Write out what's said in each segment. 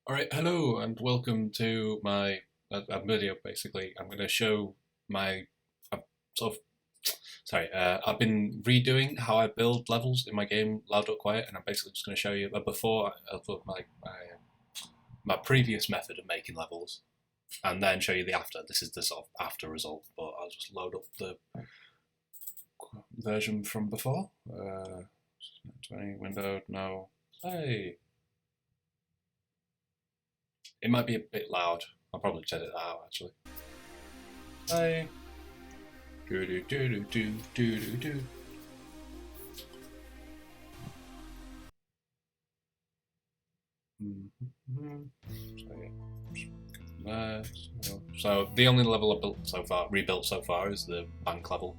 Alright, hello and welcome to my a video basically. I'm going to show my uh, sort of sorry, I've been redoing how I build levels in my game Loud Up Quiet, and I'm basically just going to show you a before of my previous method of making levels, and then show you the after. This is the sort of after result, but I'll just load up the version from before. 20 window, no. Hey. It might be a bit loud. I'll probably edit that out actually. Hey. Do do do do do do do do. So the only level I've built so far, rebuilt so far, is the bank level,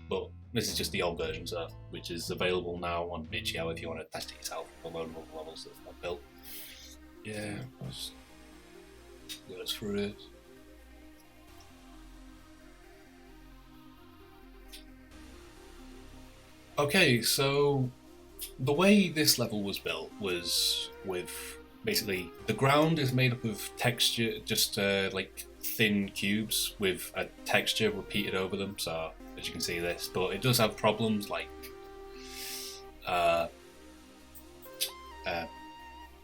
but this is just the old version, so which is available now on itch.io if you want to test it yourself. A load of other levels that I've built. Yeah, let's go through this. Okay, so the way this level was built was with basically the ground is made up of texture, just like thin cubes with a texture repeated over them. So as you can see this, but it does have problems like uh,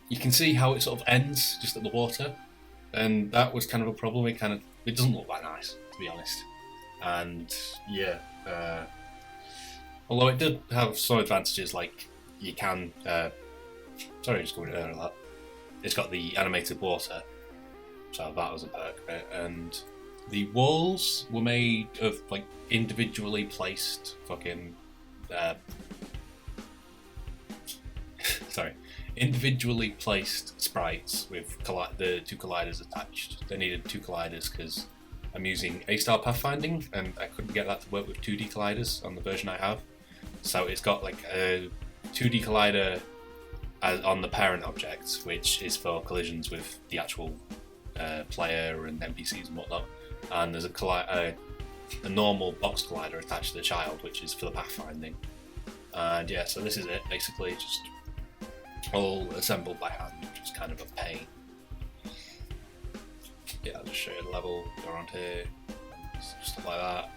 you can see how it sort of ends just at the water, and that was kind of a problem. It doesn't look that nice, to be honest, and yeah. Although it did have some advantages, like you can. Sorry, just going over that. It's got the animated water, so that was a perk. And the walls were made of like individually placed fucking. Sorry, individually placed sprites with the two colliders attached. They needed two colliders because I'm using A-Star pathfinding, and I couldn't get that to work with 2D colliders on the version I have. So it's got like a 2D collider on the parent object, which is for collisions with the actual player and NPCs and whatnot. And there's a normal box collider attached to the child, which is for the pathfinding. And yeah, so this is it, basically, just all assembled by hand, which is kind of a pain. Yeah, I'll just show you the level, go around here, stuff like that.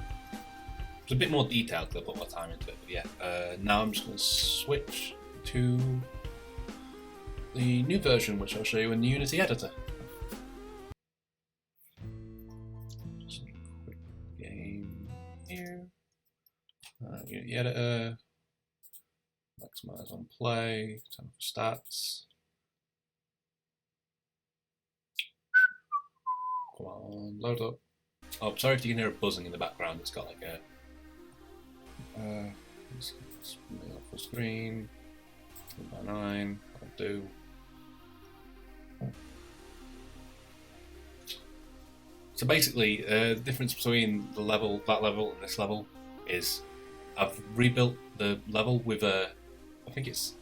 It's a bit more detailed because I put more time into it, but yeah. Now I'm just going to switch to the new version, which I'll show you in the Unity editor. Just a quick game here. Unity editor, maximize on play, turn off stats. Come on, load up. Oh, sorry if you can hear a buzzing in the background. It's got like a let's make it full screen. 2x9. I'll do. So basically, the difference between that level, and this level is I've rebuilt the level with a. I think it's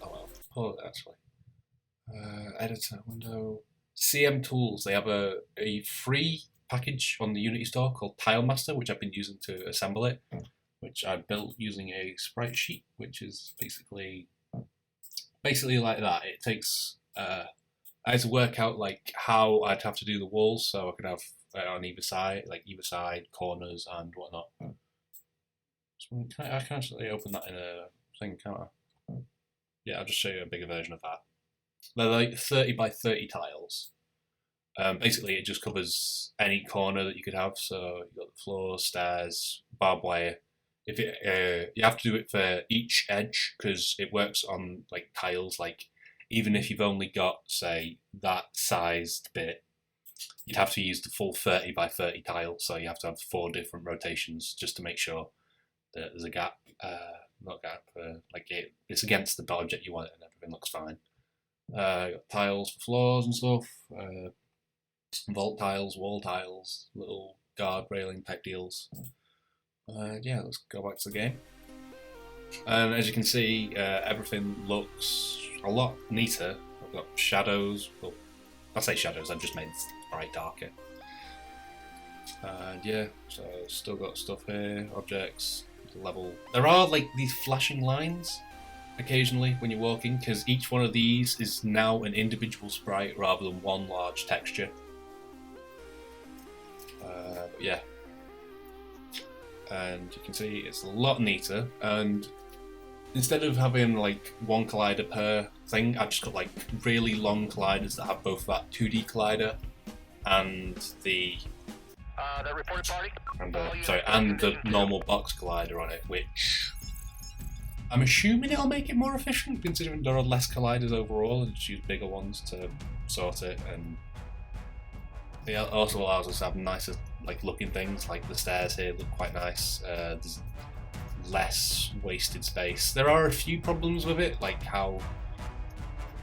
hold it actually. Editor window. CM Tools. They have a free package on the Unity store called TileMaster, which I've been using to assemble it. Which I built using a sprite sheet, which is basically like that. It takes I had to work out like how I'd have to do the walls, so I could have on either side, corners and whatnot. So I can actually open that in a thing, can't I? Yeah, I'll just show you a bigger version of that. They're like 30 by 30 tiles. Basically, it just covers any corner that you could have. So you've got the floor, stairs, barbed wire. If you have to do it for each edge because it works on like tiles. Like even if you've only got say that sized bit, you'd have to use the full 30 by 30 tile. So you have to have 4 different rotations just to make sure that there's a gap. Not gap. It's against the object you want it, and everything looks fine. Got tiles for floors and stuff. Vault tiles, wall tiles, little guard railing type deals. Yeah, let's go back to the game. And as you can see, everything looks a lot neater. I've got shadows. Well, I say shadows, I've just made it bright darker. And yeah, so still got stuff here, objects, level. There are like these flashing lines occasionally when you're walking, because each one of these is now an individual sprite rather than one large texture. But yeah, and you can see it's a lot neater, and instead of having like one collider per thing, I've just got like really long colliders that have both that 2D collider and the reported party. and the normal box collider on it, which I'm assuming it'll make it more efficient, considering there are less colliders overall, and just use bigger ones to sort it. And it also allows us to have nicer like looking things, like the stairs here look quite nice. There's less wasted space. There are a few problems with it, like how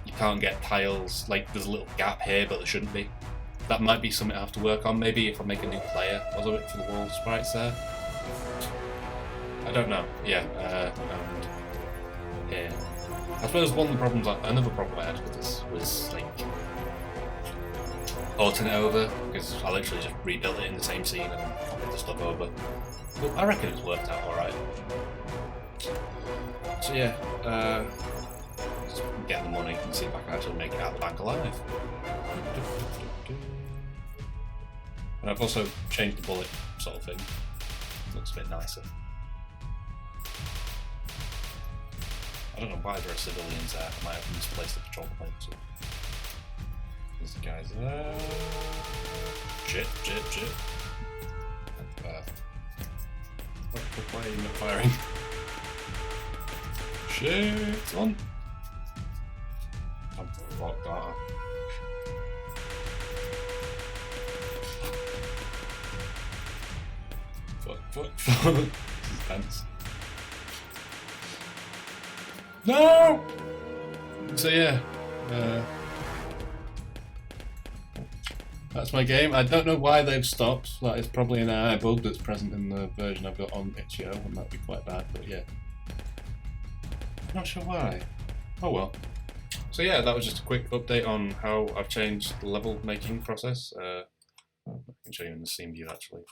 you can't get tiles, like there's a little gap here but there shouldn't be. That might be something I have to work on, maybe if I make a new player or something for the wall sprites there. I don't know, yeah, and here. I suppose one of the problems, another problem I had with this was like porting it over, because I literally just rebuilt it in the same scene and copied the stuff over. But I reckon it's worked out alright. So yeah, just get the money and see if I can actually make it out of the bank alive. And I've also changed the bullet sort of thing. It looks a bit nicer. I don't know why there are civilians there. I might have misplaced the patrol plane. So. There's the guys there. Shit. Why are you not firing? Shit, on. I'm fucked up. Fuck. This is tense. No! So yeah, that's my game. I don't know why they've stopped. That is probably an AI bug that's present in the version I've got on itch.io, and that'd be quite bad, but yeah. Not sure why. Oh well. So yeah, that was just a quick update on how I've changed the level making process. I can show you in the scene view actually.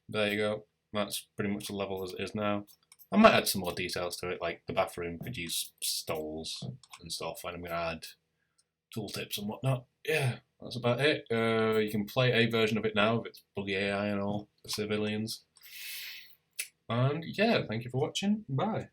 There you go. That's pretty much the level as it is now. I might add some more details to it, like the bathroom could use stalls and stuff, and I'm going to add tooltips and whatnot. Yeah, that's about it. You can play a version of it now with its buggy AI and all, for civilians. And yeah, thank you for watching. Bye.